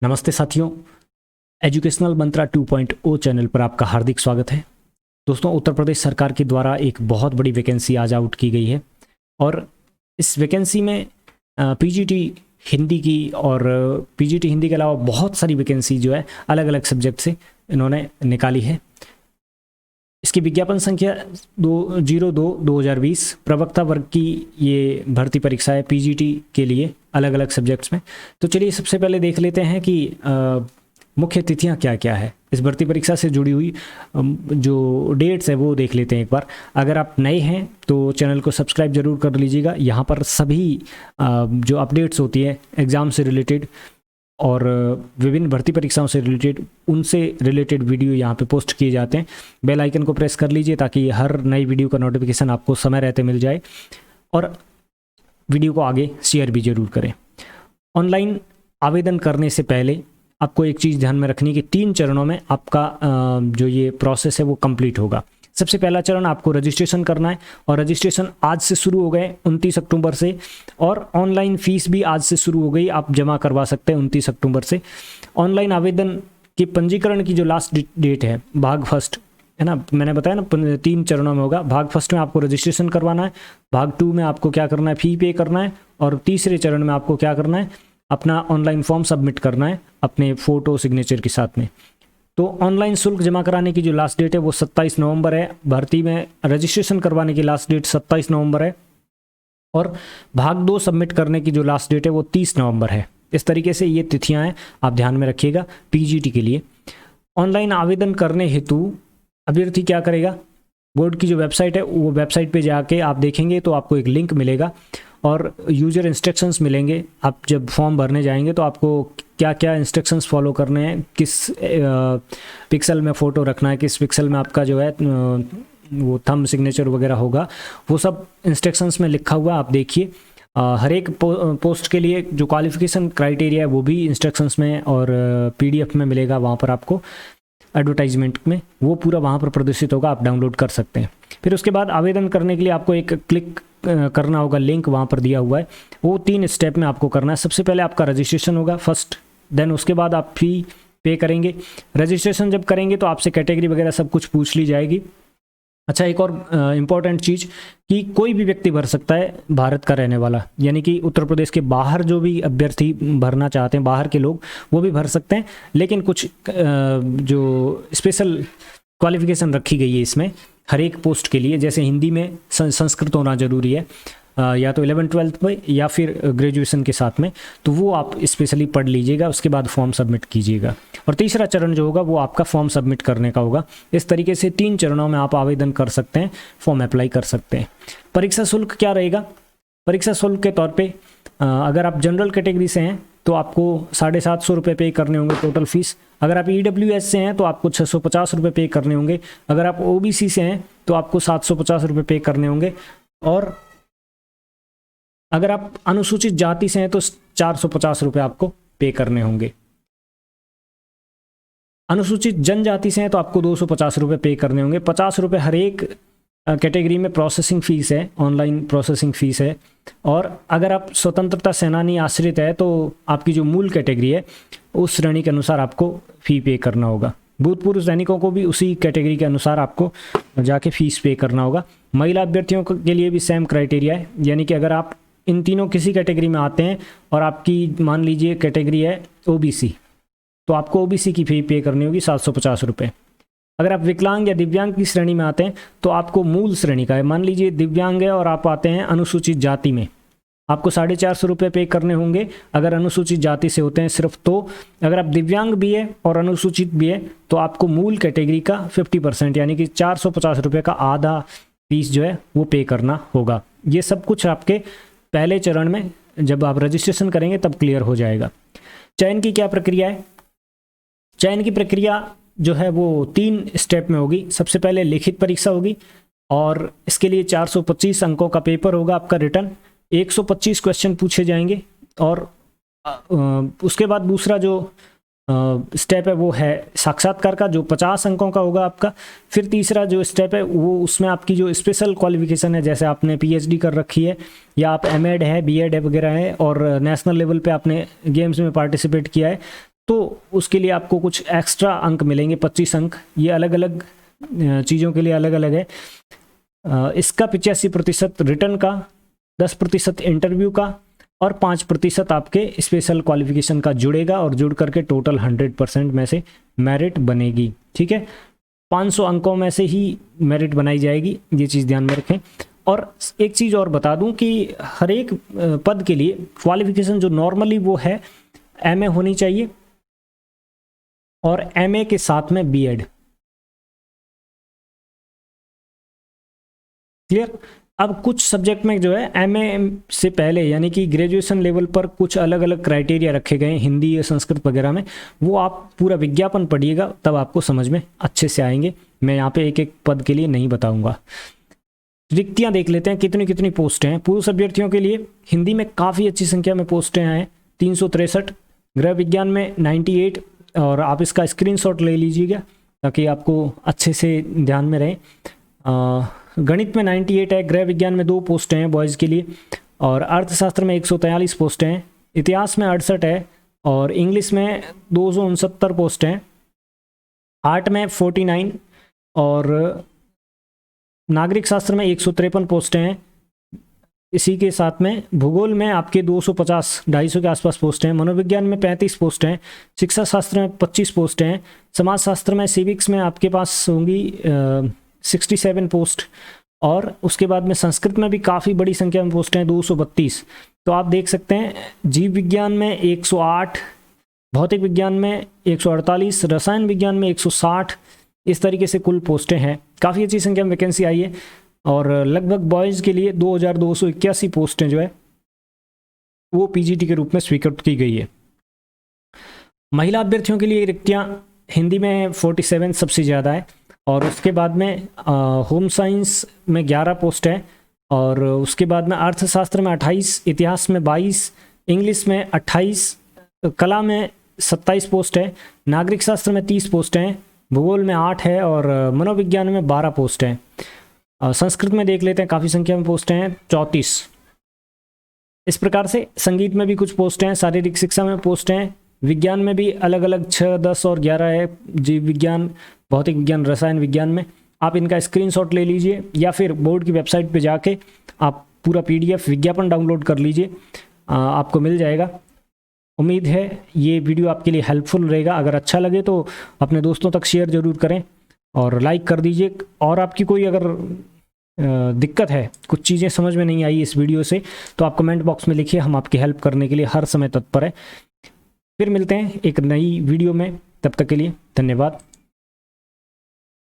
नमस्ते साथियों, एजुकेशनल मंत्रा 2.0 चैनल पर आपका हार्दिक स्वागत है। दोस्तों, उत्तर प्रदेश सरकार के द्वारा एक बहुत बड़ी वैकेंसी आज आउट की गई है और इस वैकेंसी में पीजीटी हिंदी की और पीजीटी हिंदी के अलावा बहुत सारी वैकेंसी जो है अलग अलग सब्जेक्ट से इन्होंने निकाली है। इसकी विज्ञापन संख्या 2/02/2020 प्रवक्ता वर्ग की ये भर्ती परीक्षा है पीजीटी के लिए अलग अलग सब्जेक्ट्स में। तो चलिए सबसे पहले देख लेते हैं कि मुख्य तिथियां क्या क्या है इस भर्ती परीक्षा से जुड़ी हुई। जो डेट्स है वो देख लेते हैं एक बार। अगर आप नए हैं तो चैनल को सब्सक्राइब जरूर कर लीजिएगा। यहाँ पर सभी जो अपडेट्स होती है एग्ज़ाम से रिलेटेड और विभिन्न भर्ती परीक्षाओं से रिलेटेड, उनसे रिलेटेड वीडियो यहाँ पे पोस्ट किए जाते हैं। बेल आइकन को प्रेस कर लीजिए ताकि हर नई वीडियो का नोटिफिकेशन आपको समय रहते मिल जाए और वीडियो को आगे शेयर भी जरूर करें। ऑनलाइन आवेदन करने से पहले आपको एक चीज़ ध्यान में रखनी है कि 3 चरणों में आपका जो ये प्रोसेस है वो कंप्लीट होगा। सबसे पहला चरण आपको रजिस्ट्रेशन करना है और रजिस्ट्रेशन आज से शुरू हो गए 29 अक्टूबर से, और ऑनलाइन फीस भी आज से शुरू हो गई, आप जमा करवा सकते हैं 29 अक्टूबर से। ऑनलाइन आवेदन के पंजीकरण की जो लास्ट डेट है भाग फर्स्ट है ना, मैंने बताया ना 3 चरणों में होगा। भाग फर्स्ट में आपको रजिस्ट्रेशन करवाना है, भाग 2 में आपको क्या करना है, फ़ी पे करना है, और तीसरे चरण में आपको क्या करना है, अपना ऑनलाइन फॉर्म सबमिट करना है अपने फ़ोटो सिग्नेचर के साथ में। तो ऑनलाइन शुल्क जमा कराने की जो लास्ट डेट है वो 27 नवंबर है। भर्ती में रजिस्ट्रेशन करवाने की लास्ट डेट 27 नवंबर है और भाग 2 सबमिट करने की जो लास्ट डेट है वो 30 नवंबर है। इस तरीके से ये तिथियां हैं, आप ध्यान में रखिएगा पीजीटी के लिए। ऑनलाइन आवेदन करने हेतु अभ्यर्थी क्या करेगा, बोर्ड की जो वेबसाइट है वो वेबसाइट पे जाके आप देखेंगे तो आपको एक लिंक मिलेगा और यूज़र इंस्ट्रक्शंस मिलेंगे। आप जब फॉर्म भरने जाएंगे तो आपको क्या क्या इंस्ट्रक्शंस फॉलो करने हैं, किस पिक्सल में फ़ोटो रखना है, किस पिक्सल में आपका जो है वो थंब सिग्नेचर वगैरह होगा, वो सब इंस्ट्रक्शंस में लिखा हुआ आप देखिए। हर एक पोस्ट के लिए जो क्वालिफ़िकेशन क्राइटेरिया है वो भी इंस्ट्रक्शंस में और पीडीएफ में मिलेगा। वहाँ पर आपको एडवर्टाइजमेंट में वो पूरा वहाँ पर प्रदर्शित होगा, आप डाउनलोड कर सकते हैं। फिर उसके बाद आवेदन करने के लिए आपको एक क्लिक करना होगा, लिंक वहाँ पर दिया हुआ है। वो 3 स्टेप में आपको करना है। सबसे पहले आपका रजिस्ट्रेशन होगा फर्स्ट, देन उसके बाद आप फ़ी पे करेंगे। रजिस्ट्रेशन जब करेंगे तो आपसे कैटेगरी वगैरह सब कुछ पूछ ली जाएगी। अच्छा, एक और इम्पॉर्टेंट चीज़ कि कोई भी व्यक्ति भर सकता है भारत का रहने वाला, यानी कि उत्तर प्रदेश के बाहर जो भी अभ्यर्थी भरना चाहते हैं, बाहर के लोग, वो भी भर सकते हैं। लेकिन कुछ जो स्पेशल क्वालिफिकेशन रखी गई है इसमें हर एक पोस्ट के लिए, जैसे हिंदी में संस्कृत होना ज़रूरी है, या तो 11th-12th में या फिर ग्रेजुएशन के साथ में, तो वो आप स्पेशली पढ़ लीजिएगा। उसके बाद फॉर्म सबमिट कीजिएगा और तीसरा चरण जो होगा वो आपका फॉर्म सबमिट करने का होगा। इस तरीके से 3 चरणों में आप आवेदन कर सकते हैं, फॉर्म अप्लाई कर सकते हैं। परीक्षा शुल्क क्या रहेगा? परीक्षा शुल्क के तौर पे अगर आप जनरल कैटेगरी से हैं तो आपको 750 रुपये पे करने होंगे टोटल फीस। अगर आप EWS से हैं तो आपको 650 रुपये पे करने होंगे। अगर आप OBC से हैं तो आपको 750 रुपये पे करने होंगे, और अगर आप अनुसूचित जाति से हैं तो 450 रुपये आपको पे करने होंगे। अनुसूचित जनजाति से हैं तो आपको 250 रुपये पे करने होंगे। 50 रुपये हर एक कैटेगरी में प्रोसेसिंग फ़ीस है, ऑनलाइन प्रोसेसिंग फ़ीस है। और अगर आप स्वतंत्रता सेनानी आश्रित है तो आपकी जो मूल कैटेगरी है उस श्रेणी के अनुसार आपको फ़ी पे करना होगा। भूतपूर्व सैनिकों को भी उसी कैटेगरी के अनुसार आपको जाके फीस पे करना होगा। महिला अभ्यर्थियों के लिए भी सेम क्राइटेरिया है, यानी कि अगर आप इन तीनों किसी कैटेगरी में आते हैं और आपकी मान लीजिए कैटेगरी है OBC, तो आपको OBC की फ़ी पे करनी होगी 750 रुपये। अगर आप विकलांग या दिव्यांग की श्रेणी में आते हैं तो आपको मूल श्रेणी का है, मान लीजिए दिव्यांग है और आप आते हैं अनुसूचित जाति में, आपको 450 रुपये पे करने होंगे अगर अनुसूचित जाति से होते हैं सिर्फ। तो अगर आप दिव्यांग भी है और अनुसूचित भी है तो आपको मूल कैटेगरी का 50% यानी कि 450 रुपये का आधा फीस जो है वो पे करना होगा। ये सब कुछ आपके पहले चरण में जब आप रजिस्ट्रेशन करेंगे तब क्लियर हो जाएगा। चयन की क्या प्रक्रिया है? चयन की प्रक्रिया जो है वो 3 स्टेप में होगी। सबसे पहले लिखित परीक्षा होगी और इसके लिए 425 अंकों का पेपर होगा आपका रिटर्न, 125 क्वेश्चन पूछे जाएंगे। और उसके बाद दूसरा जो स्टेप है वो है साक्षात्कार का, जो 50 अंकों का होगा आपका। फिर तीसरा जो स्टेप है वो उसमें आपकी जो स्पेशल क्वालिफिकेशन है, जैसे आपने PhD कर रखी है या आप M.Ed है, B.Ed है वगैरह है और नेशनल लेवल पे आपने गेम्स में पार्टिसिपेट किया है, तो उसके लिए आपको कुछ एक्स्ट्रा अंक मिलेंगे, 25 अंक। ये अलग अलग चीज़ों के लिए अलग अलग है। इसका 85% रिटर्न का, 10% इंटरव्यू का और 5% आपके स्पेशल क्वालिफिकेशन का जुड़ेगा, और जुड़ करके टोटल 100% में से मेरिट बनेगी। ठीक है, 500 अंकों में से ही मेरिट बनाई जाएगी, ये चीज़ ध्यान में रखें। और एक चीज़ और बता दूं कि हर एक पद के लिए क्वालिफिकेशन जो नॉर्मली वो है एमए होनी चाहिए, और एमए के साथ में बीएड। क्लियर। अब कुछ सब्जेक्ट में जो है एमए से पहले यानी कि ग्रेजुएशन लेवल पर कुछ अलग अलग क्राइटेरिया रखे गए हैं हिंदी या संस्कृत वगैरह में, वो आप पूरा विज्ञापन पढ़िएगा तब आपको समझ में अच्छे से आएंगे। मैं यहाँ पे एक एक पद के लिए नहीं बताऊंगा। रिक्तियाँ देख लेते हैं, कितनी कितनी पोस्टें हैं। पुरुष अभ्यर्थियों के लिए हिंदी में काफ़ी अच्छी संख्या में पोस्टें हैं, 363। गृह विज्ञान में 98, और आप इसका स्क्रीनशॉट ले लीजिएगा ताकि आपको अच्छे से ध्यान में रहे। गणित में 98 है, गृह विज्ञान में 2 पोस्टें हैं बॉयज़ के लिए, और अर्थशास्त्र में 143 पोस्टें हैं, इतिहास में 68 है, और इंग्लिश में 269 पोस्टें हैं, आर्ट में 49, और नागरिक शास्त्र में 153 पोस्टें हैं। इसी के साथ में भूगोल में आपके 250-250 के आसपास पोस्टें हैं, मनोविज्ञान में 35 पोस्टें हैं, शिक्षा शास्त्र में 25 पोस्टें हैं, समाज शास्त्र में सिविक्स में आपके पास होंगी 67 पोस्ट, और उसके बाद में संस्कृत में भी काफ़ी बड़ी संख्या में पोस्टें हैं, 232। तो आप देख सकते हैं जीव विज्ञान में 108, भौतिक विज्ञान में 148, रसायन विज्ञान में 160, इस तरीके से कुल पोस्टें हैं। काफ़ी अच्छी संख्या में वैकेंसी आई है, और लगभग बॉयज़ के लिए 2281 पोस्टें जो है वो पीजीटी के रूप में स्वीकृत की गई है। महिला अभ्यर्थियों के लिए रिक्तियाँ हिंदी में 47 सबसे ज़्यादा है, और उसके बाद में होम साइंस में 11 पोस्ट है, और उसके बाद में अर्थशास्त्र में 28, इतिहास में 22, इंग्लिश में 28, कला में 27 पोस्ट है, नागरिक शास्त्र में 30 पोस्ट हैं, भूगोल में 8 है, और मनोविज्ञान में 12 पोस्ट हैं। संस्कृत में देख लेते हैं, काफ़ी संख्या में पोस्टें हैं, 34। इस प्रकार से संगीत में भी कुछ पोस्टें हैं, शारीरिक शिक्षा में पोस्टें हैं, विज्ञान में भी अलग अलग 6, 10 और 11 है, जीव विज्ञान, भौतिक विज्ञान, रसायन विज्ञान में। आप इनका स्क्रीनशॉट ले लीजिए, या फिर बोर्ड की वेबसाइट पे जाके आप पूरा PDF विज्ञापन डाउनलोड कर लीजिए, आपको मिल जाएगा। उम्मीद है ये वीडियो आपके लिए हेल्पफुल रहेगा। अगर अच्छा लगे तो अपने दोस्तों तक शेयर ज़रूर करें और लाइक कर दीजिए। और आपकी कोई अगर दिक्कत है, कुछ चीज़ें समझ में नहीं आई इस वीडियो से, तो आप कमेंट बॉक्स में लिखिए, हम आपकी हेल्प करने के लिए हर समय तत्पर है। फिर मिलते हैं एक नई वीडियो में, तब तक के लिए धन्यवाद।